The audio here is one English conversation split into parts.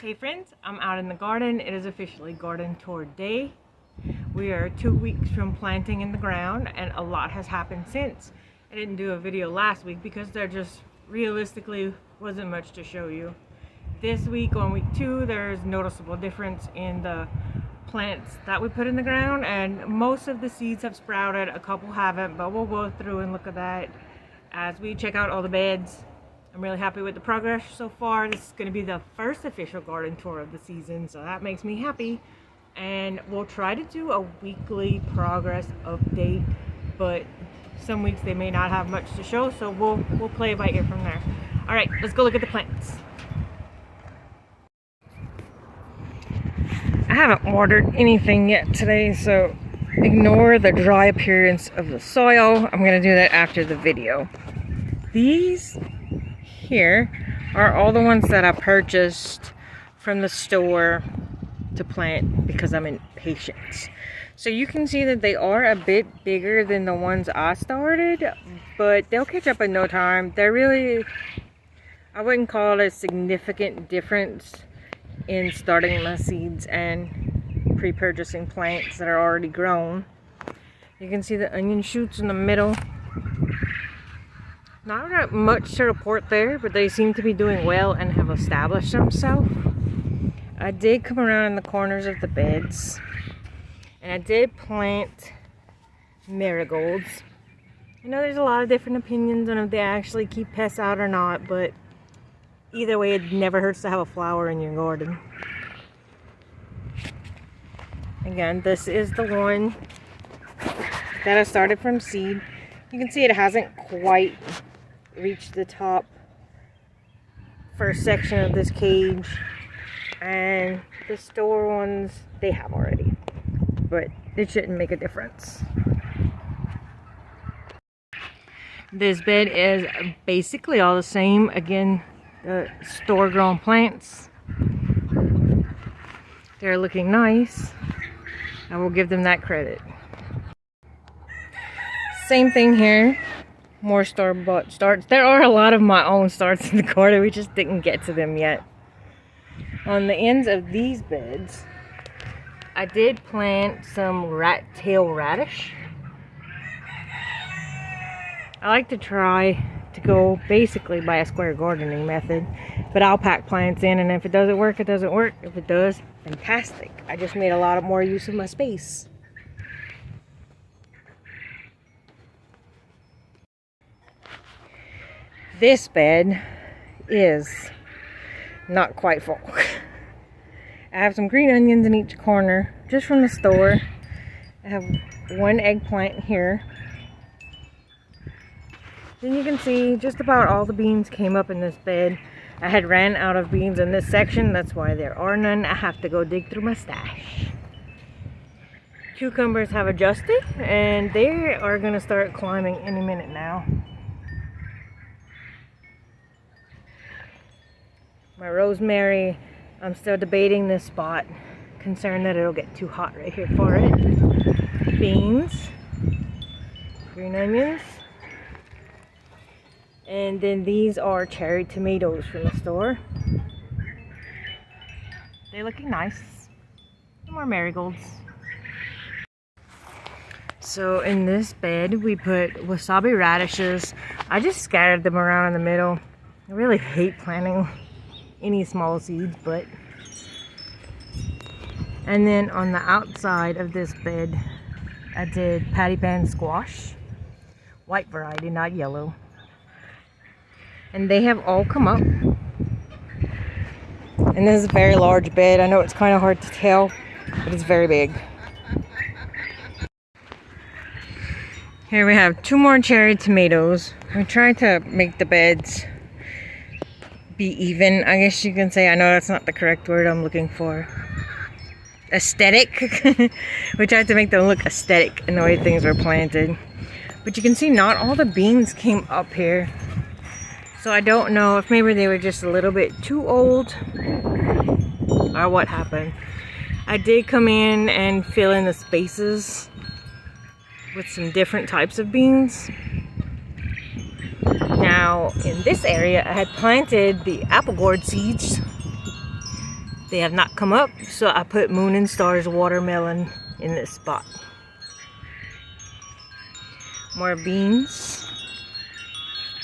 Hey friends, I'm out in the garden. It is officially garden tour day. We are 2 weeks from planting in the ground and a lot has happened since. I didn't do a video last week because there just realistically wasn't much to show you. This week, on week 2, there's noticeable difference in the plants that we put in the ground, and most of the seeds have sprouted, a couple haven't, but we'll go through and look at that as we check out all the beds. I'm really happy with the progress so far. This is going to be the first official garden tour of the season, so that makes me happy. And we'll try to do a weekly progress update, but some weeks they may not have much to show, so we'll play it by ear from there. All right, let's go look at the plants. I haven't watered anything yet today, so ignore the dry appearance of the soil. I'm going to do that after the video. These here are all the ones that I purchased from the store to plant because I'm impatient. So you can see that they are a bit bigger than the ones I started, but they'll catch up in no time. They're really, I wouldn't call it a significant difference in starting my seeds and pre-purchasing plants that are already grown. You can see the onion shoots in the middle. Not much to report there, but they seem to be doing well and have established themselves. I did come around the corners of the beds and I did plant marigolds. I know there's a lot of different opinions on if they actually keep pests out or not, but either way, it never hurts to have a flower in your garden. Again, this is the one that I started from seed. You can see it hasn't quite reached the top first section of this cage, and the store ones they have already, but it shouldn't make a difference. This bed is basically all the same. Again, the store grown plants, they're looking nice. I will give them that credit. Same thing here. More store-bought starts. There are a lot of my own starts in the garden. We just didn't get to them yet. On the ends of these beds, I did plant some rat-tail radish. I like to try to go basically by a square gardening method, but I'll pack plants in, and if it doesn't work, it doesn't work. If it does, fantastic. I just made a lot more use of my space. This bed is not quite full. I have some green onions in each corner, just from the store. I have one eggplant here. Then you can see just about all the beans came up in this bed. I had ran out of beans in this section, that's why there are none. I have to go dig through my stash. Cucumbers have adjusted, and they are going to start climbing any minute now. My rosemary, I'm still debating this spot, concerned that it'll get too hot right here for it. Beans, green onions, and then these are cherry tomatoes from the store. They're looking nice. More marigolds. So in this bed we put wasabi radishes. I just scattered them around in the middle. I really hate planting any small seeds, but. And then on the outside of this bed I did patty pan squash, white variety, not yellow, and they have all come up. And this is a very large bed. I know it's kind of hard to tell, but it's very big. Here we have 2 more cherry tomatoes. We tried to make the beds be even, I guess you can say. I know that's not the correct word I'm looking for. Aesthetic. We tried to make them look aesthetic in the way things were planted. But you can see not all the beans came up here. So I don't know if maybe they were just a little bit too old or what happened. I did come in and fill in the spaces with some different types of beans. Now in this area I had planted the apple gourd seeds They have not come up, so I put Moon and Stars watermelon in this spot. More beans,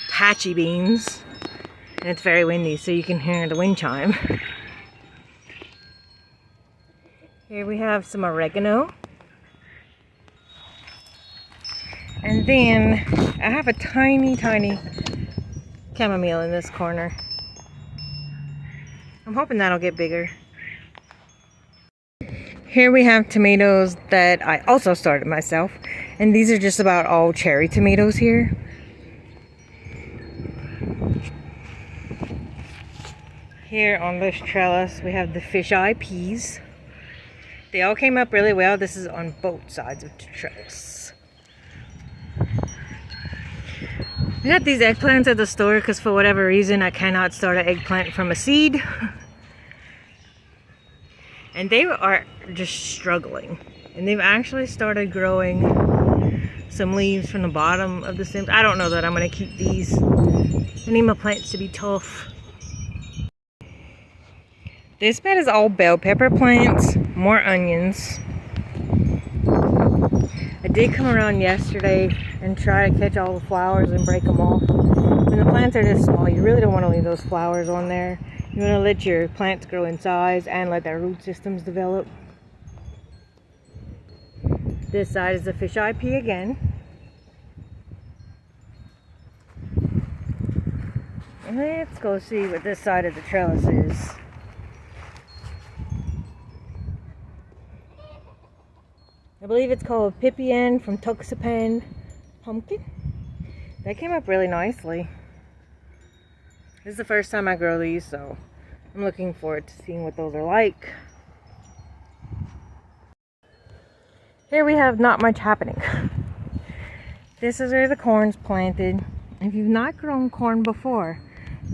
patchy beans, and it's very windy, so you can hear the wind chime. Here we have some oregano. And then I have a tiny chamomile in this corner. I'm hoping that'll get bigger. Here we have tomatoes that I also started myself. And these are just about all cherry tomatoes here. Here on this trellis we have the fisheye peas. They all came up really well. This is on both sides of the trellis. I got these eggplants at the store because for whatever reason I cannot start an eggplant from a seed. And they are just struggling. And they've actually started growing some leaves from the bottom of the stems. I don't know that I'm going to keep these. I need my plants to be tough. This bed is all bell pepper plants, more onions. I did come around yesterday and try to catch all the flowers and break them off. When the plants are this small, you really don't want to leave those flowers on there. You want to let your plants grow in size and let their root systems develop. This side is the fisheye pea again. And let's go see what this side of the trellis is. I believe it's called Pigeon from Tuxapan pumpkin. That came up really nicely. This is the first time I grow these, so I'm looking forward to seeing what those are like. Here we have not much happening. This is where the corn's planted. If you've not grown corn before,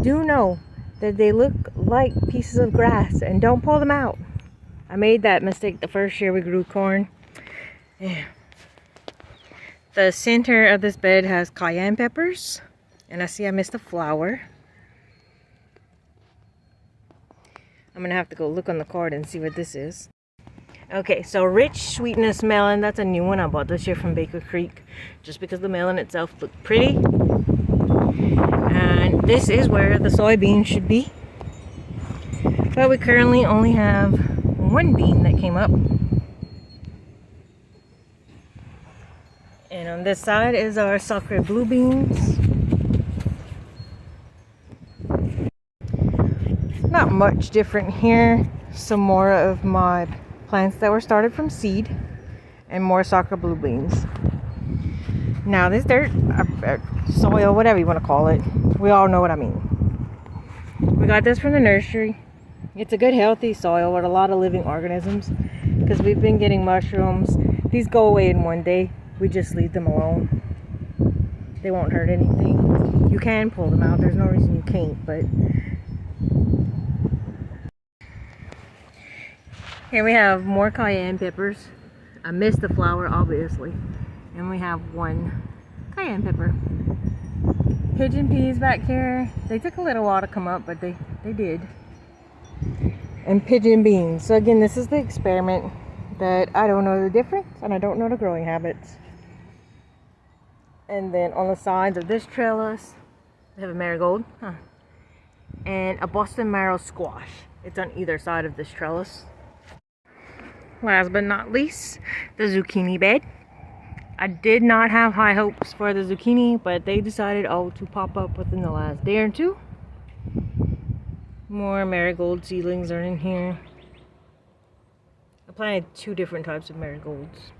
do know that they look like pieces of grass and don't pull them out. I made that mistake the first year we grew corn. Yeah. The center of this bed has cayenne peppers, and I see I missed a flower. I'm gonna have to go look on the card and see what this is. Okay, so rich sweetness melon, that's a new one I bought this year from Baker Creek, just because the melon itself looked pretty. And this is where the soybean should be, but we currently only have one bean that came up. And on this side is our sacred blue beans. Not much different here. Some more of my plants that were started from seed, and more sacred blue beans. Now this dirt, soil, whatever you want to call it, we all know what I mean. We got this from the nursery. It's a good healthy soil with a lot of living organisms, because we've been getting mushrooms. These go away in one day. We just leave them alone. They won't hurt anything. You can pull them out. There's no reason you can't, but here we have more cayenne peppers. I missed the flower, obviously. And we have one cayenne pepper. Pigeon peas back here. They took a little while to come up, but they did. And pigeon beans. So again, this is the experiment that I don't know the difference and I don't know the growing habits. And then on the sides of this trellis, we have a marigold, and a Boston marrow squash. It's on either side of this trellis. Last but not least, the zucchini bed. I did not have high hopes for the zucchini, but they decided to pop up within the last day or two. More marigold seedlings are in here. I planted 2 different types of marigolds.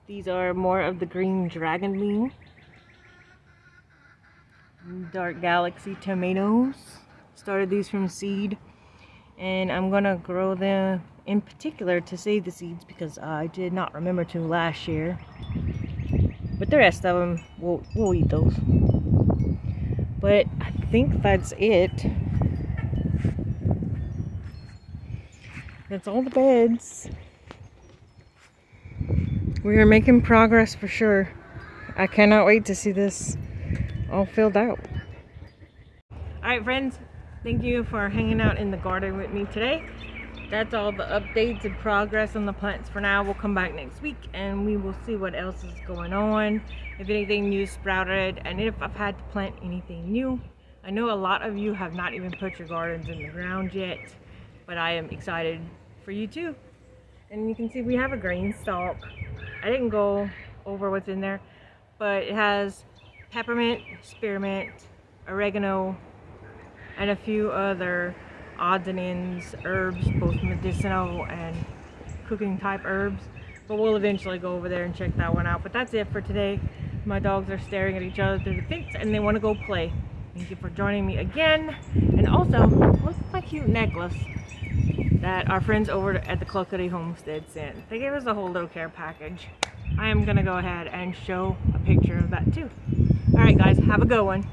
These are more of the green dragon bean. Dark Galaxy tomatoes. Started these from seed. And I'm gonna grow them in particular to save the seeds because I did not remember to last year. But the rest of them, we'll eat those. But I think that's it. That's all the beds. We are making progress for sure. I cannot wait to see this all filled out. Alright friends, Thank you for hanging out in the garden with me today. That's all the updates and progress on the plants for now. We'll come back next week and we will see what else is going on, if anything new sprouted, and if I've had to plant anything new. I know a lot of you have not even put your gardens in the ground yet, but I am excited for you too. And you can see we have a green stalk. I didn't go over what's in there, but it has peppermint, spearmint, oregano, and a few other odds and ends herbs, both medicinal and cooking type herbs. But we'll eventually go over there and check that one out. But that's it for today. My dogs are staring at each other through the fence and they want to go play. Thank you for joining me again. And also, look at my cute necklace that our friends over at the Zucchini homestead sent. They gave us a whole little care package. I am gonna go ahead and show a picture of that too. All right guys, have a good one.